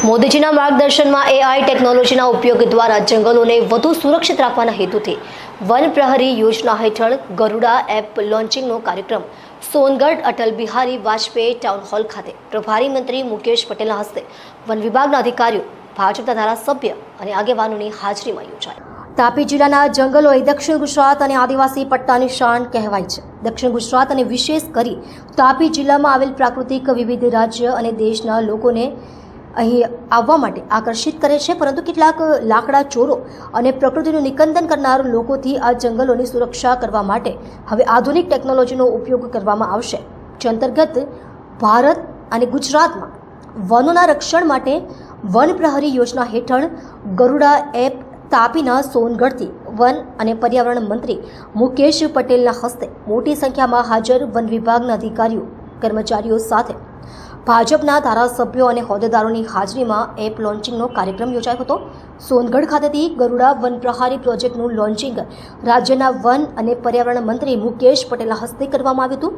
મોદીજીના માર્ગદર્શનમાં AI ટેકનોલોજીના ઉપયોગ દ્વારા જંગલોને વધુ સુરક્ષિત રાખવાના હેતુથી વન પ્રહરી યોજના હેઠળ ગરુડા એપ લોન્ચિંગનો કાર્યક્રમ સોનગઢ અટલ બિહારી વાજપેયી ટાઉન હોલ ખાતે પ્રભારી મંત્રી મુકેશ પટેલના હસ્તે વન વિભાગના અધિકારીઓ, ભાજપના ધારાસભ્ય અને આગેવાનોની હાજરીમાં યોજાયો। તાપી જિલ્લાના જંગલો એ દક્ષિણ ગુજરાત અને આદિવાસી પટ્ટાની શાન કહેવાય છે। દક્ષિણ ગુજરાત અને વિશેષ કરી તાપી જિલ્લામાં આવેલ પ્રાકૃતિક વિવિધ રાજ્ય અને દેશના લોકોને અહીં આવવા માટે આકર્ષિત કરે છે, પરંતુ કેટલાક લાકડા ચોરો અને પ્રકૃતિનું નિકંદન કરનાર લોકોથી આ જંગલોની સુરક્ષા કરવા માટે હવે આધુનિક ટેકનોલોજીનો ઉપયોગ કરવામાં આવશે, જે અંતર્ગત ભારત અને ગુજરાતમાં વનોના રક્ષણ માટે વન પ્રહરી યોજના હેઠળ ગરુડા એપ તાપીના સોનગઢથી વન અને પર્યાવરણ મંત્રી મુકેશ પટેલના હસ્તે મોટી સંખ્યામાં હાજર વન વિભાગના અધિકારીઓ, કર્મચારીઓ સાથે ભાજપના ધારાસભ્યો અને હોદ્દેદારોની હાજરીમાં એપ લોન્ચિંગનો કાર્યક્રમ યોજાયો હતો। સોનગઢ ખાતેથી ગરુડા વન પ્રહારી પ્રોજેક્ટનું લોન્ચિંગ રાજ્યના વન અને પર્યાવરણ મંત્રી મુકેશ પટેલના હસ્તે કરવામાં આવ્યું હતું।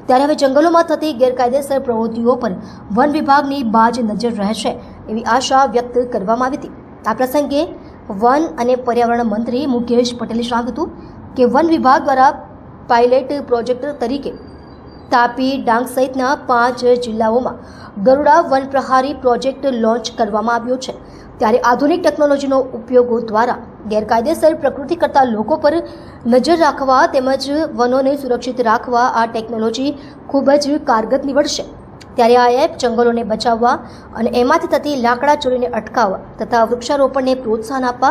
ત્યારે હવે જંગલોમાં થતી ગેરકાયદેસર પ્રવૃત્તિઓ પર વન વિભાગની બાજ નજર રહેશે એવી આશા વ્યક્ત કરવામાં આવી હતી। આ પ્રસંગે વન અને પર્યાવરણ મંત્રી મુકેશ પટેલે જણાવ્યું હતું કે વન વિભાગ દ્વારા પાયલેટ પ્રોજેક્ટ તરીકે તાપી, ડાંગ સહિતના 5 જિલ્લાઓમાં ગરુડા વન પ્રહારી પ્રોજેક્ટ લોન્ચ કરવામાં આવ્યો છે। ત્યારે આધુનિક ટેકનોલોજીનો ઉપયોગો દ્વારા ગેરકાયદેસર પ્રકૃતિ કરતા લોકો પર નજર રાખવા તેમજ વનોને સુરક્ષિત રાખવા આ ટેકનોલોજી ખૂબ જ કારગર નીવડશે। ત્યારે આ એપ જંગલોને બચાવવા અને એમાંથી થતી લાકડા ચોરીને અટકાવવા તથા વૃક્ષારોપણને પ્રોત્સાહન આપવા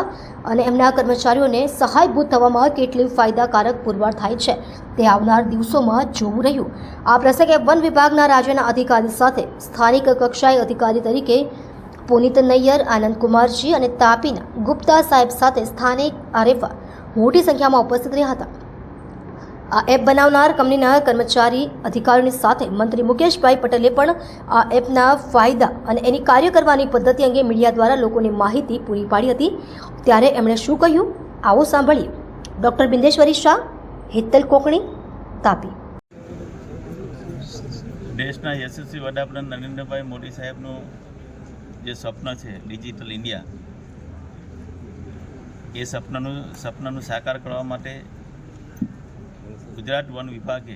અને એમના કર્મચારીઓને સહાયભૂત થવામાં કેટલી ફાયદાકારક પુરવાર થાય છે તે આવનાર દિવસોમાં જોવું રહ્યું। આ પ્રસંગે વન વિભાગના રાજ્યના અધિકારી સાથે સ્થાનિક કક્ષાએ અધિકારી તરીકે પુનિત નૈયર, આનંદ કુમારજી અને તાપીના ગુપ્તા સાહેબ સાથે સ્થાનિક આરએફઆર મોટી સંખ્યામાં ઉપસ્થિત રહ્યા હતા। આ એપ બનાવનાર કંપનીના કર્મચારી અધિકારીઓની સાથે મંત્રી મુકેશભાઈ પટેલે પણ આ એપના ફાયદા અને એની કાર્ય કરવાની પદ્ધતિ અંગે મીડિયા દ્વારા લોકોને માહિતી પૂરી પાડી હતી। ત્યારે એમણે શું કહ્યું, આવો સાંભળીએ। ડૉક્ટર બિંદેશ્વરી શાહ, હેતલ કોકણી, તાપી। દેશના યશસ્વી વડાપ્રધાન નરેન્દ્રભાઈ મોદી સાહેબનું જે સ્વપ્ન છે ડિજિટલ ઇન્ડિયા, એ સપનાનું સાકાર કરવા માટે ગુજરાત વન વિભાગે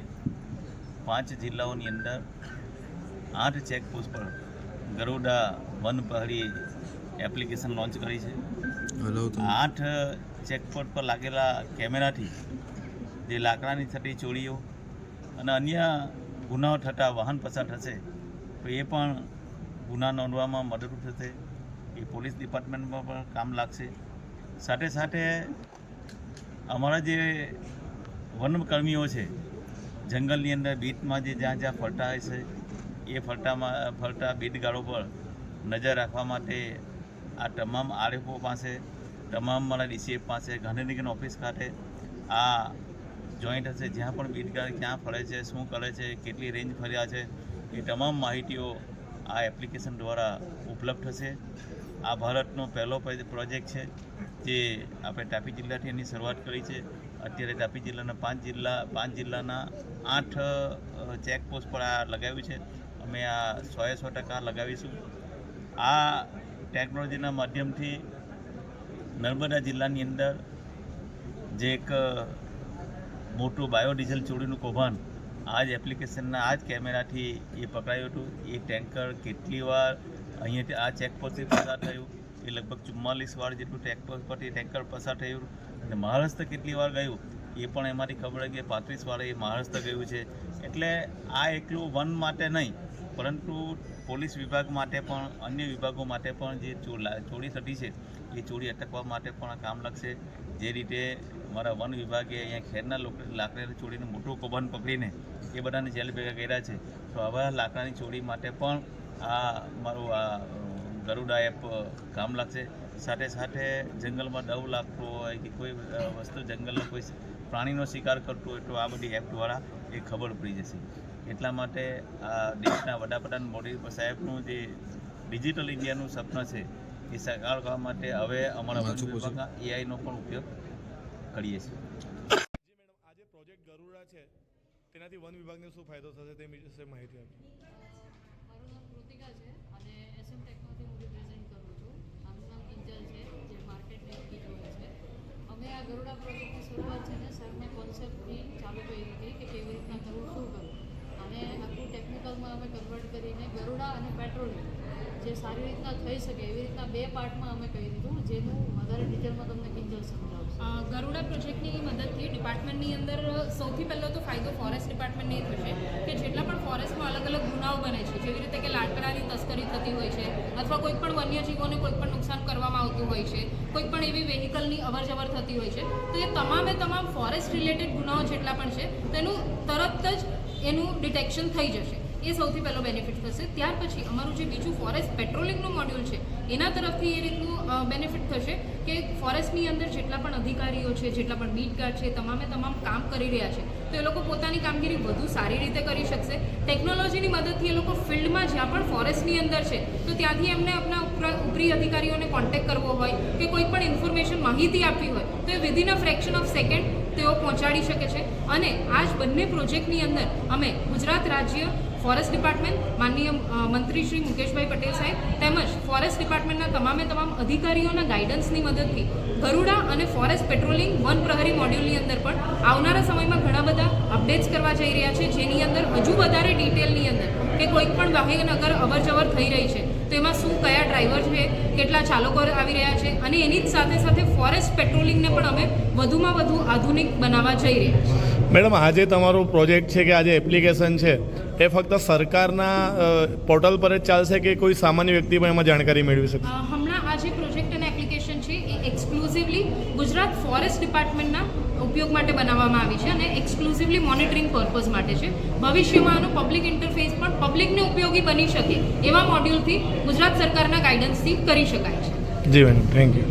5 જિલ્લાઓની અંદર 8 ચેકપોસ્ટ પર ગરુડા વન પ્રહરી એપ્લિકેશન લોન્ચ કરી છે। 8 ચેકપોસ્ટ પર લાગેલા કેમેરાથી જે લાકડાની થતી ચોરીઓ અને અન્ય ગુનાઓ થતા વાહન પસાર થશે તો એ પણ ગુના નોંધવામાં મદદરૂપ થશે। એ પોલીસ ડિપાર્ટમેન્ટમાં પણ કામ લાગશે। સાથે સાથે અમારા જે વનકર્મીઓ છે જંગલની અંદર બીટમાં જે જ્યાં ફરતા હોય છે એ ફરતા બીટગાળો પર નજર રાખવા માટે આ તમામ આરએફઓ પાસે, તમામ મારા ડીસીએફ પાસે, ગાંધીનગર ઓફિસ ખાતે આ જોઈન્ટ હશે। જ્યાં પણ બીટગાળ ક્યાં ફરે છે, શું કરે છે, કેટલી રેન્જ ફર્યા છે, એ તમામ માહિતીઓ આ એપ્લિકેશન દ્વારા ઉપલબ્ધ થશે। આ ભારતનો પહેલો પ્રોજેક્ટ છે જે આપણે તાપી જિલ્લાથી એની શરૂઆત કરી છે। અત્યારે તાપી જિલ્લાના 5 જિલ્લાના 8 ચેકપોસ્ટ પર આ લગાવ્યું છે। અમે આ 100% લગાવીશું। આ ટેકનોલોજીના માધ્યમથી નર્મદા જિલ્લાની અંદર જે એક મોટું બાયોડીઝલ ચોરીનું કૌભાંડ આ જ એપ્લિકેશનના આ જ કેમેરાથી એ પકડાયું હતું। એ ટેન્કર કેટલી વાર અહીંયાથી આ ચેકપોસ્ટથી પસાર થયું, એ લગભગ 44 વાર જેટલું ચેકપોસ્ટ પરથી ટેન્કર પસાર થયું, અને મહારાષ્ટ્ર કેટલી વાર ગયું એ પણ એમાંથી ખબર કે 35 વાર એ મહારાષ્ટ્ર ગયું છે। એટલે આ એકલું વન માટે નહીં, પરંતુ પોલીસ વિભાગ માટે પણ, અન્ય વિભાગો માટે પણ જે ચોરી થતી છે એ ચોરી અટકવા માટે પણ કામ લાગશે। જે રીતે મારા વન વિભાગે અહીંયા ખેરના લાકડાની ચોરીનું મોટું કૌભાંડ પકડીને એ બધાને જેલ ભેગા કર્યા છે, તો આવા લાકડાની ચોરી માટે પણ આ મારું આ ગરુડા એપ કામ લાગશે। સાથે સાથે જંગલમાં દવ લાગતો હોય કે કોઈ વસ્તુ જંગલનો કોઈ પ્રાણીનો શિકાર કરતો હોય તો આ બધી એપ દ્વારા એ ખબર પડી જશે। એટલા માટે આ દેશના વડાપ્રધાન મોદી સાહેબનું જે ડિજિટલ ઇન્ડિયાનું સપના છે એ સાકાર કરવા માટે હવે અમારા વન વિભાગના એઆઈનો પણ ઉપયોગ કરીએ છીએ। આ જે પ્રોજેક્ટ ગરુડા છે તેનાથી વન વિભાગને શું ફાયદો થશે તે વિશે માહિતી આપજો। મારું નામ કૃતિકા છે અને એસએમ ટેકનોલોજી સિસ્ટમમાં અમે કન્વર્ટ કરીને ગરુડા અને પેટ્રોલિંગ જે સારી રીતના થઈ શકે એવી રીતના 2 પાર્ટમાં અમે કહી દીધું, જેનું વધારે ડિટેલમાં તમને કિંજલ સમજાવશે. ગરુડા પ્રોજેક્ટની મદદથી ડિપાર્ટમેન્ટની અંદર સૌથી પહેલો તો ફાયદો ફોરેસ્ટ ડિપાર્ટમેન્ટને એ થશે કે જેટલા પણ ફોરેસ્ટમાં અલગ અલગ ગુનાઓ બને છે, જેવી રીતે કે લાકડાની તસ્કરી થતી હોય છે અથવા કોઈ પણ વન્યજીવોને કોઈ પણ નુકસાન કરવામાં આવતું હોય છે, કોઈ પણ એવી વેહિકલની અવરજવર થતી હોય છે, તો એ તમામ ફોરેસ્ટ રિલેટેડ ગુનાઓ જેટલા પણ છે તેનું તરત જ એનું ડિટેક્શન થઈ જશે. એ સૌથી પહેલો બેનિફિટ થશે. ત્યાર પછી અમારું જે બીજું ફોરેસ્ટ પેટ્રોલિંગનું મોડ્યુલ છે એના તરફથી એ રીતનું બેનિફિટ થશે કે ફોરેસ્ટની અંદર જેટલા પણ અધિકારીઓ છે, જેટલા પણ બીટ ગાર્ડ છે, તમામ કામ કરી રહ્યા છે તો એ લોકો પોતાની કામગીરી વધુ સારી રીતે કરી શકશે. ટેકનોલોજીની મદદથી એ લોકો ફિલ્ડમાં જ્યાં પણ ફોરેસ્ટની અંદર છે તો ત્યાંથી એમને આપણા ઉપરી અધિકારીઓને કોન્ટેક્ટ કરવો હોય કે કોઈ પણ ઇન્ફોર્મેશન માહિતી આપવી હોય તો એ within a fraction of second તેઓ પહોંચાડી શકે છે. અને આ જ બંને પ્રોજેક્ટની અંદર અમે ગુજરાત રાજ્ય ફોરેસ્ટ ડિપાર્ટમેન્ટ, માનનીય મંત્રી શ્રી મુકેશભાઈ પટેલ સાહેબ તેમજ ફોરેસ્ટ ડિપાર્ટમેન્ટના તમામ અધિકારીઓના ગાઈડન્સની મદદથી ગરુડા અને ફોરેસ્ટ પેટ્રોલિંગ વન પ્રહરી મોડ્યુલની અંદર પણ આવનારા સમયમાં ઘણા બધા અપડેટ્સ કરવા જઈ રહ્યા છે, જેની અંદર હજુ વધારે ડિટેલની અંદર કે કોઈક પણ વાહન અગર અવરજવર થઈ રહી છે તો એમાં શું કયા ડ્રાઈવર છે, કેટલા ચાલકો આવી રહ્યા છે અને એની જ સાથે ફોરેસ્ટ પેટ્રોલિંગને પણ અમે વધુમાં વધુ આધુનિક બનાવવા જઈ રહ્યા છીએ. મેડમ, આજે તમારો પ્રોજેક્ટ છે કે આજે એપ્લિકેશન છે એ ફક્ત સરકારના પોર્ટલ પર જ ચાલશે કે કોઈ સામાન્ય વ્યક્તિ પણ એમાં જાણકારી મેળવી શકશે? હમણાં આ જે પ્રોજેક્ટ અને એપ્લિકેશન છે એ એક્સક્લુઝિવલી ગુજરાત ફોરેસ્ટ ડિપાર્ટમેન્ટના ઉપયોગ માટે બનાવવામાં આવી છે અને એક્સક્લુઝિવલી મોનિટરિંગ પર્પઝ માટે છે. ભવિષ્યમાં આનો પબ્લિક ઇન્ટરફેસ પણ પબ્લિકને ઉપયોગી બની શકે એવા મોડ્યુલથી ગુજરાત સરકારના ગાઈડન્સથી કરી શકાય છે. જી મેડમ, થેન્ક યુ.